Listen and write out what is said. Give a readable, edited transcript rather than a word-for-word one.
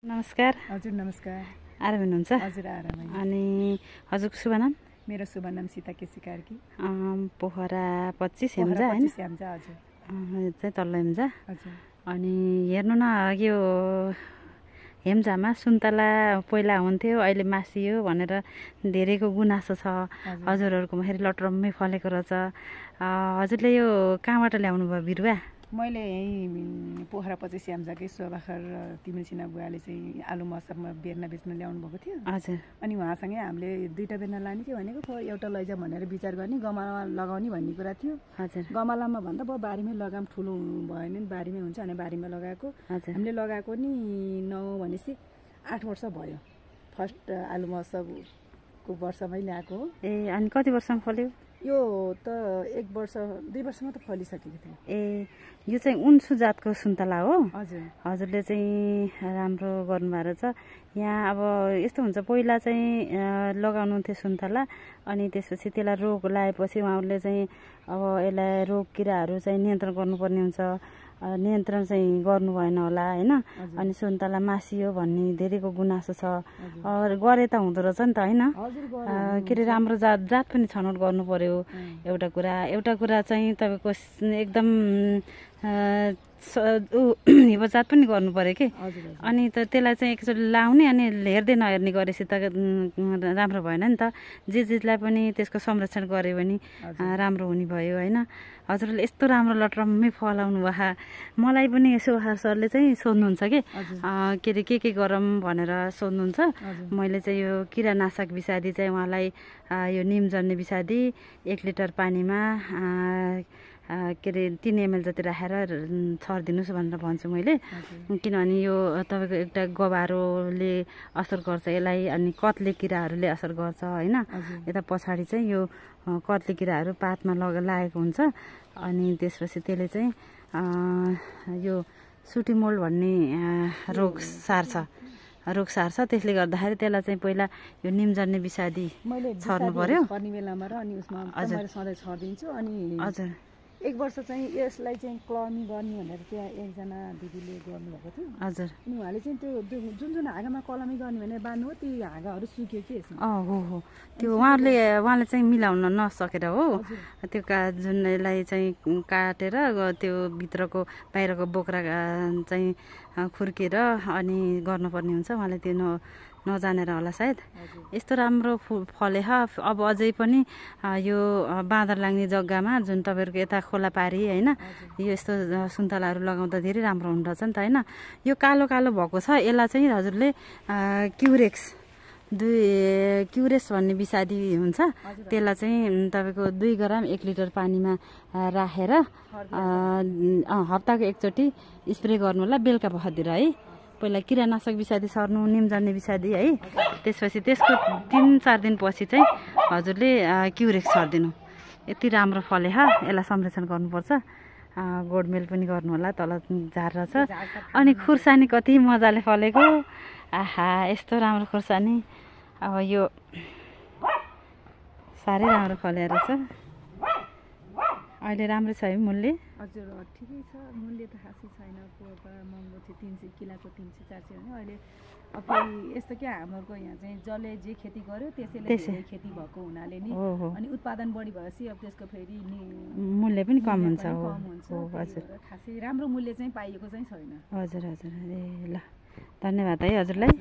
नमस्कार। हजुर नमस्कार। आराम हुनुहुन्छ? हजुर आराम। अनि हजुरको शुभ नाम? मेरो शुभ नाम सीता केसी कार्की। पोखरा 25 हेम्जा हैन? 25 हेम्जा हजुर। चाहिँ तल्लो हेम्जा। हजुर। अनि हेर्नु न यो हेम्जामा सुन्तला पहिला हुन्थ्यो, अहिले मासियो भनेर धेरैको गुनासो छ। हजुरहरुकोमा फेरि लटरम्मै फलेको रहेछ। हजुरले यो कहाँबाट ल्याउनु भयो बिरुवा? मैले यही पोखरा 25 हेम्जाकै शोभाखर तिमिल सिन्हा बुवाले चाहिँ आलु मौसममा बेर्ना बेच्न ल्याउनु भएको थियो। हजुर। अनि उहाँसँगै हामीले दुईटा बेर्ना लाने थियो भनेको, एउटा लैजा भनेर विचार गर्ने, गमलामा लगाउने भन्ने कुरा थियो। हजुर। गमलामा भन्दा अब बारीमै लगाम ठुलो भयो नि, बारीमै हुन्छ अनि बारीमा लगाएको। हामीले लगाएको नि 9 भनेपछि 8 वर्ष भयो। फर्स्ट आलु मौसमको वर्षमै ल्याएको हो। ए अनि कति वर्षमा फल्यो? यो त 1 वर्ष 2 वर्षमा त फलिसकेको थियो। ए यो चाहिँ उन्सु जातको सुन्तला हो? हजुर। हजुरले चाहिँ राम्रो गर्नुभएको रहेछ। यहाँ अब यस्तो हुन्छ, पहिला चाहिँ लगाउनुहुन्थ्यो सुन्तला, अनि त्यसपछि त्यसलाई रोग लागेपछि उहाँहरूले चाहिँ अब यसलाई रोग किराहरू चाहिँ नियन्त्रण गर्नुपर्ने हुन्छ। नियन्त्रण चाहिँ गर्नु भएन होला हैन। अनि सुन्तला मासियो भन्ने धेरैको गुनासो छ। गरे त हुँदो रहेछ नि त हैन? के अरे राम्रो जात पनि छनौट गर्नु पर्यो। एउटा कुरा चाहिँ तपाईको एकदम हिफाजत पनि गर्नु पर्यो के। अनि त त्यसलाई चाहिँ एकचोटि लाउने अनि हेर्दै नहेर्ने गरेपछि त राम्रो भएन नि त। जे पनि त्यसको संरक्षण गर्यो भने राम्रो हुने भयो हैन। हजुरले यस्तो राम्रो लटरम्मै फलाउनु भयो। मलाई पनि सुहार सरले चाहिँ सोध्नुहुन्छ के अरे के गरम भनेर सोध्नुहुन्छ। मैले चाहिँ यो किरानाशक विषादी चाहिँ उहाँलाई यो निम जन्ने विषादी 1 लिटर पानीमा के अरे 3 ml जति राखेर छरिदिनुहोस् भनेर भन्छु मैले। किनभने यो तपाईँको एउटा गबारोले असर गर्छ यसलाई, अनि कत्ले किराहरूले असर गर्छ हैन। यता पछाडि चाहिँ यो कत्ले किराहरू पातमा लागेको हुन्छ। अनि त्यसपछि त्यसले चाहिँ यो सुटिमोल भन्ने रोग सार्छ। त्यसले गर्दाखेरि त्यसलाई चाहिँ पहिला यो निम जन्ने विषादी छर्नु पर्यो। पर्ने बेलामा र अनि उसमा मैले सधैँ छर्दिन्छु। अनि हजुर 1 वर्ष चाहिँ यसलाई चाहिँ क्लमी गर्ने भनेर त्यहाँ एकजना दिदीले गर्नुभएको थियो। हजुर। अनि उहाँले चाहिँ त्यो जुन हाँगामा कलमी गर्ने भनेर बान्नु हो, ती हाँगाहरू सुक्यो कि यसमा। हो त्यो उहाँले चाहिँ मिलाउन नसकेर हो। त्यो जुन यसलाई चाहिँ काटेर त्यो भित्रको बाहिरको बोक्रा चाहिँ खुर्केर अनि गर्नुपर्ने हुन्छ। उहाँले त्यो नजानेर होला सायद। यस्तो राम्रो फले अब अझै पनि यो बाँदर लाग्ने जग्गामा जुन तपाईँहरूको यता खोला पारी हैन, यो यस्तो सुन्तलाहरू लगाउँदा धेरै राम्रो हुँदो रहेछ नि त हैन। यो कालो भएको छ, यसलाई चाहिँ हजुरले क्युरेस भन्ने विषादी हुन्छ, त्यसलाई चाहिँ तपाईँको 2 ग्राम 1 लिटर पानीमा राखेर हप्ताको एकचोटि स्प्रे गर्नु होला, बेलुका पखतिर है। पहिला किरानाशक विषादी सर्नु, निम जन्ने विषादी है। त्यसपछि त्यसको 3-4 दिन पछि चाहिँ हजुरले क्युरेक्स सर्दिनु। यति राम्रो फले यसलाई संरक्षण गर्नुपर्छ। गोडमेल पनि गर्नु होला, तल झार छ। अनि खुर्सानी कति मजाले फलेको। आहा यस्तो राम्रो खुर्सानी। अब यो साह्रै राम्रो फले रहेछ। अहिले राम्रो छ है मूल्य? हजुर ठिकै छ, मूल्य त खासै छैन। पोका महँगो थियो, 300 किलोको 300-400 भने अहिले अब यस्तो क्या हाम्रो यहाँ चाहिँ जसले जे खेती गर्यो त्यसैले खेती भएको हुनाले नि, अनि उत्पादन बढी भएपछि अब त्यसको फेरि मूल्य पनि कम हुन्छ। हजुर खासै राम्रो मूल्य चाहिँ पाइएको चाहिँ छैन। हजुर ए ल धन्यवाद है हजुरलाई।